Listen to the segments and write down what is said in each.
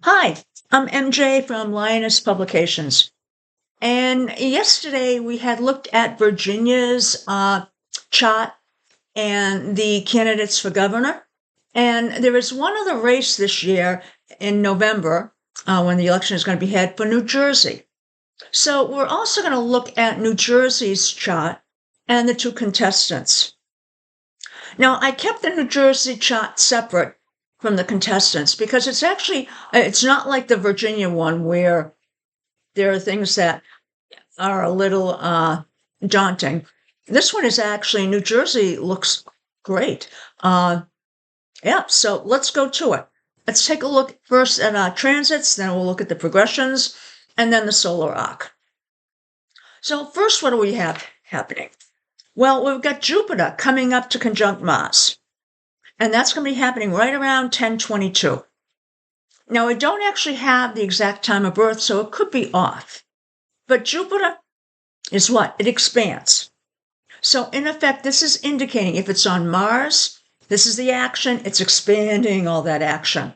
Hi, I'm MJ from Lioness Publications. And yesterday we had looked at Virginia's chart and the candidates for governor. And there is one other race this year in November when the election is going to be held for New Jersey. So we're also going to look at New Jersey's chart and the two contestants. Now, I kept the New Jersey chart separate from the contestants because it's not like the Virginia one where there are things that are a little daunting. This one is actually, New Jersey looks great. Yeah, so let's go to it. Let's take a look first at transits, then we'll look at the progressions, and then the solar arc. So first, what do we have happening? Well, we've got Jupiter coming up to conjunct Mars, and that's going to be happening right around 1022. Now, we don't actually have the exact time of birth, so it could be off. But Jupiter is what? It expands. So, in effect, this is indicating if it's on Mars, this is the action, it's expanding all that action.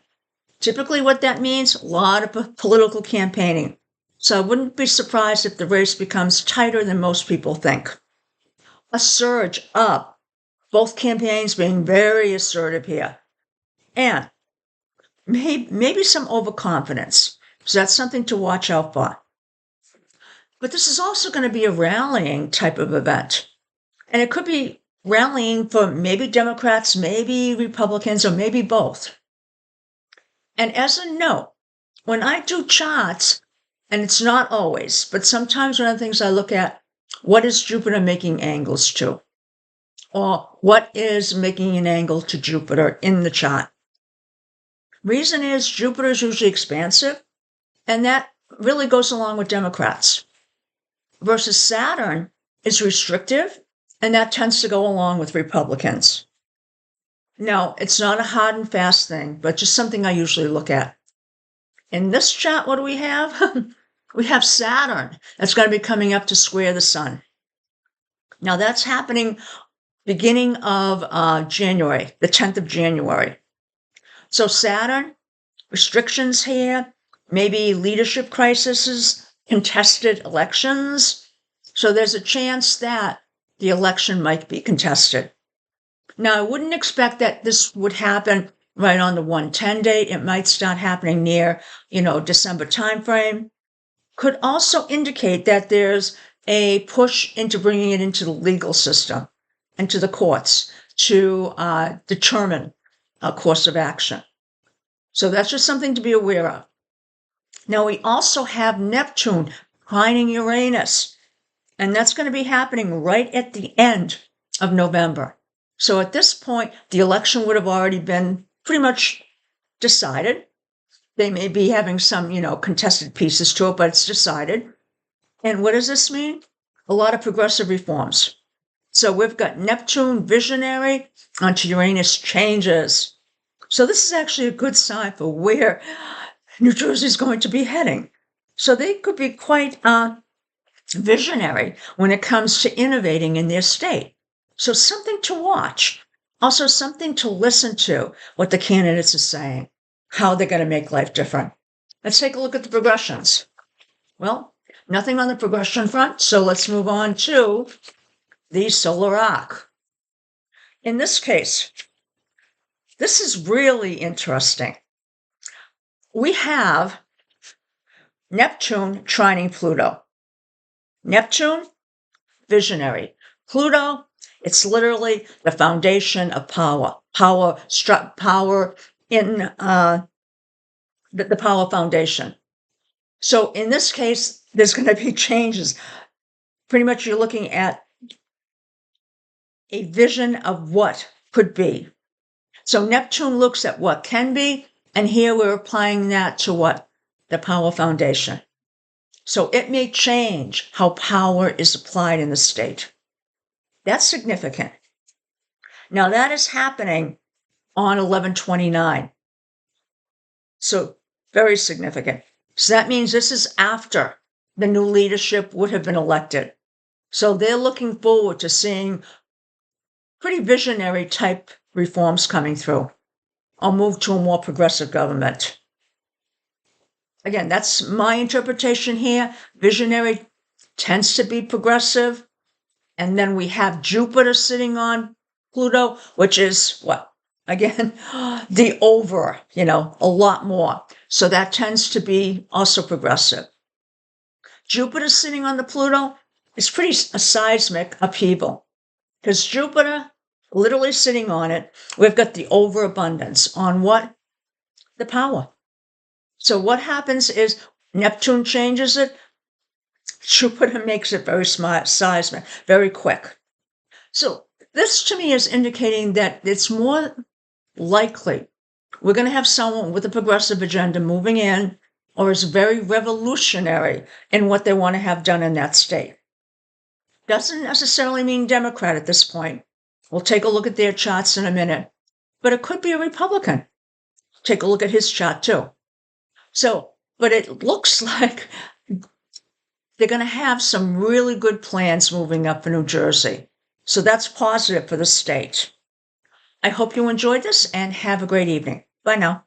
Typically, what that means, a lot of political campaigning. So, I wouldn't be surprised if the race becomes tighter than most people think. A surge up, both campaigns being very assertive here. And maybe some overconfidence. So that's something to watch out for. But this is also going to be a rallying type of event. And it could be rallying for maybe Democrats, maybe Republicans, or maybe both. And as a note, when I do charts, and it's not always, but sometimes one of the things I look at, what is Jupiter making angles to? Or what is making an angle to Jupiter in the chart? Reason is Jupiter is usually expansive, and that really goes along with Democrats. Versus Saturn is restrictive, and that tends to go along with Republicans. No, it's not a hard and fast thing, but just something I usually look at. In this chart, what do we have? We have Saturn that's going to be coming up to square the sun. Now, that's happening beginning of January, the 10th of January. So Saturn, restrictions here, maybe leadership crises, contested elections. So there's a chance that the election might be contested. Now, I wouldn't expect that this would happen right on the 110 date. It might start happening near, December timeframe. Could also indicate that there's a push into bringing it into the legal system and to the courts to determine a course of action. So that's just something to be aware of. Now, we also have Neptune trining Uranus, and that's going to be happening right at the end of November. So at this point, the election would have already been pretty much decided. They may be having some, contested pieces to it, but it's decided. And what does this mean? A lot of progressive reforms. So we've got Neptune visionary onto Uranus changes. So this is actually a good sign for where New Jersey is going to be heading. So they could be quite visionary when it comes to innovating in their state. So something to watch. Also something to listen to what the candidates are saying, how they're going to make life different. Let's take a look at the progressions. Well, nothing on the progression front, so let's move on to the solar arc. In this case, this is really interesting. We have Neptune trining Pluto. Neptune, visionary. Pluto, it's literally the foundation of power. Power in the power foundation. So in this case, there's going to be changes. Pretty much you're looking at a vision of what could be. So Neptune looks at what can be, and here we're applying that to what? The power foundation. So it may change how power is applied in the state. That's significant. Now that is happening on 11/29. So very significant. So that means this is after the new leadership would have been elected. So they're looking forward to seeing pretty visionary type reforms coming through. I'll move to a more progressive government. Again, that's my interpretation here. Visionary tends to be progressive. And then we have Jupiter sitting on Pluto, which is what? Again, the over, a lot more. So that tends to be also progressive. Jupiter sitting on the Pluto is pretty a seismic upheaval because Jupiter literally sitting on it, we've got the overabundance on what? The power. So what happens is Neptune changes it, Jupiter makes it very seismic, very quick. So this to me is indicating that it's more likely we're going to have someone with a progressive agenda moving in or is very revolutionary in what they want to have done in that state. Doesn't necessarily mean Democrat at this point. We'll take a look at their charts in a minute, but it could be a Republican. Take a look at his chart too. So, but it looks like they're going to have some really good plans moving up for New Jersey. So that's positive for the state. I hope you enjoyed this and have a great evening. Bye now.